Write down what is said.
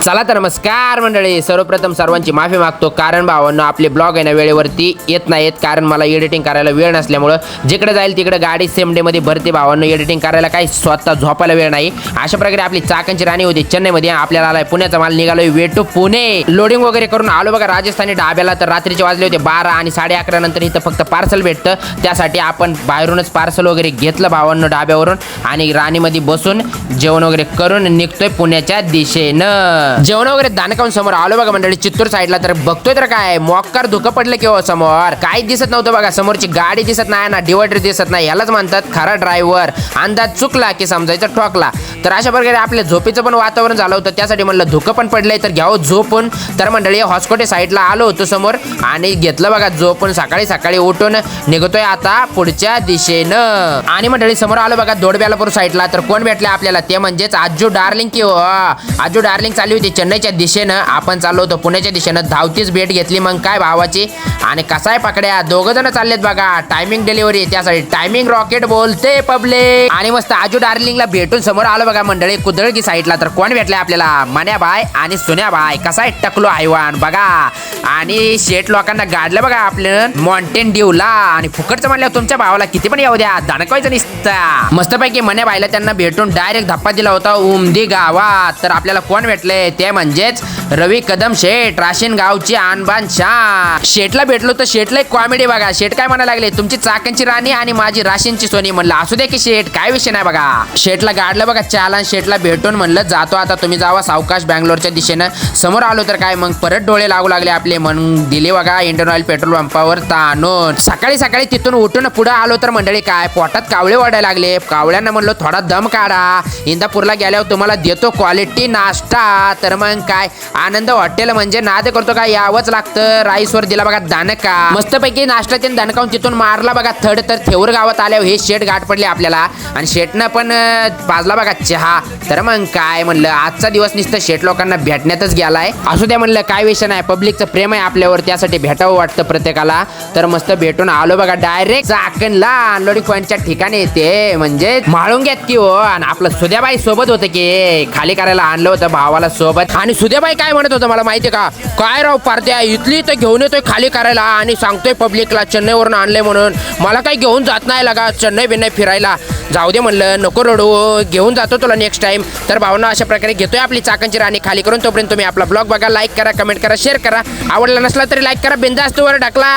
चला तर नमस्कार मंडळी, सर्वप्रथम सर्वांची माफी मागतो कारण भावांनो आपले ब्लॉग आहे ना वेळेवरती येत नाहीत कारण मला एडिटिंग करायला वेळ नसल्यामुळं जिकडे जाईल तिकडे गाडी सेम डे मध्ये भरते भावांनो. एडिटिंग करायला काही स्वतः झोपायला वेळ नाही. अशा प्रकारे आपली चाकांची राणी होती चेन्नईमध्ये, आपल्याला आलाय पुण्याचा माल निघालोय वे टू पुणे. लोडिंग वगैरे करून आलो बघा राजस्थानी डाब्याला. तर रात्रीचे वाजले होते 12 आणि 11:30 नंतर इथं फक्त पार्सल भेटतं. त्यासाठी आपण बाहेरूनच पार्सल वगैरे घेतलं भावांनो डाब्यावरून आणि राणीमध्ये बसून जेवण वगैरे करून निघतोय पुण्याच्या दिशेनं. जेवण वगैरे दानकावून समोर आलो बघा मंडळी चित्तूर साईडला. तर बघतोय तर काय मोक्कार धुकं पडलं किंवा समोर काहीच दिसत नव्हतं बघा. समोरची गाडी दिसत नाही ना डिवायडर दिसत नाही. यालाच म्हणतात खरा ड्रायव्हर. अंदाज चुकला की समजायचा ठोकला. तर अशा प्रकारे आपल्या झोपेचं पण वातावरण झालं होतं. त्यासाठी म्हणलं धुकं पण पडलंय तर घ्यावं झोपून. तर मंडळी हॉस्कोटे साईडला आलो होतो समोर आणि घेतलं बघा झोपून. सकाळी सकाळी उठून निघतोय आता पुढच्या दिशेनं. आणि मंडळी समोर आलो बघा दोडबेलापूर साईडला. तर कोण भेटले आपल्याला ते म्हणजेच आजू डार्लिंग की हो. आजू डार्लिंग चालली होती चेन्नईच्या दिशेनं. आपण चाललो होतो पुण्याच्या दिशेनं. धावतीच भेट घेतली मग काय भावाची. आणि कसा आहे पकड्या दोघ जण चाललेत बघा. टायमिंग डिलिव्हरी त्यासाठी टायमिंग रॉकेट बोलते पब्लिक. आणि मस्त आजू डार्लिंगला भेटून समोर आलो बघा मंडळी कुदळगी साईडला. तर कोण भेटले आपल्याला मन्याबाई आणि सुन्याबाई. कसा आहे टकलो हैवान बघा. आणि शेट लोकांना गाडलं बघा आपलं माउंटेन ड्यूला. आणि फुकटचं म्हणलं तुमच्या भावाला किती पण येऊ द्या दाणकवायचं निसता. मस्तपैकी मन्याबाईला त्यांना भेटून डायरेक्ट धप्पा दिला होता उमदी गावात. तर आपल्याला कोण भेटले ते म्हणजेच रवी कदम शेठ राशीन गावची आणबान शान. शेठला भेटलो तर शेठला एक कॉमेडी बघा. शेठ काय म्हणायला लागले तुमची चाकांची राणी आणि माझी राशींची सोनी. म्हणलं असू दे की शेठ काय विषय नाही बघा. शेठला गाडलं बघा चालन. शेठला भेटून म्हणलं जातो आता तुम्ही जावा सावकाश बँगलोरच्या दिशेनं. समोर आलो तर काय मग परत डोळे लागू लागले आपले. म्हणून दिले बघा इंडियन ऑइल पेट्रोल पंपावर ताणून. सकाळी सकाळी तिथून उठून पुढे आलो तर मंडळी काय पोटात कावळे वाढायला लागले. कावळ्यांना म्हणलं थोडा दम काढा. इंदापूरला गेल्यावर तुम्हाला देतो क्वालिटी नाश्ता. तर मग काय आनंद हॉटेल म्हणजे नाद करतो काय यावंच लागतं. राईसवर दिला बघा दानका. मस्तपैकी नाश्ता त्यांनी दानकावून तिथून मारला बघा थर्ड. तर थेऊर गावात आल्यावर हे शेट गाठ पडले आपल्याला. आणि शेटनं पण पाजला बघा चहा. तर मग काय म्हणलं आजचा दिवस नुसतं शेट लोकांना भेटण्यातच गेलाय. असू द्या म्हणलं काय विषय नाही. पब्लिकचं प्रेम आहे आपल्यावर त्यासाठी भेटावं वाटतं प्रत्येकाला. तर मस्त भेटून आलो बघा डायरेक्ट चाकणला अनलोडिंग पॉईंटच्या ठिकाणी. ते म्हणजे माळून घेत की हो. आणि आपलं सुद्याबाई सोबत होतं की खाली करायला आणलं होतं भावाला सोबत. आणि सुद्याबाई काय म्हणत होतं मला माहितीये का काय राव पार्ट्या इथली तर घेऊन येतोय खाली करायला आणि सांगतोय पब्लिकला चेन्नईवरून आणलंय म्हणून. मला काही घेऊन जात नाही लगा चेन्नई बिन्नई फिरायला. जाऊ दे म्हणलं नको रडू घेऊन जातो तुला नेक्स्ट टाइम. तर भावना अशा प्रकारे घेतोय आपली चाकांची राणी खाली करून. तोपर्यंत तुम्ही आपला ब्लॉग बघा लाईक करा कमेंट करा शेअर करा. आवडला नसला तरी लाईक करा बिंदास्त वर ढकला.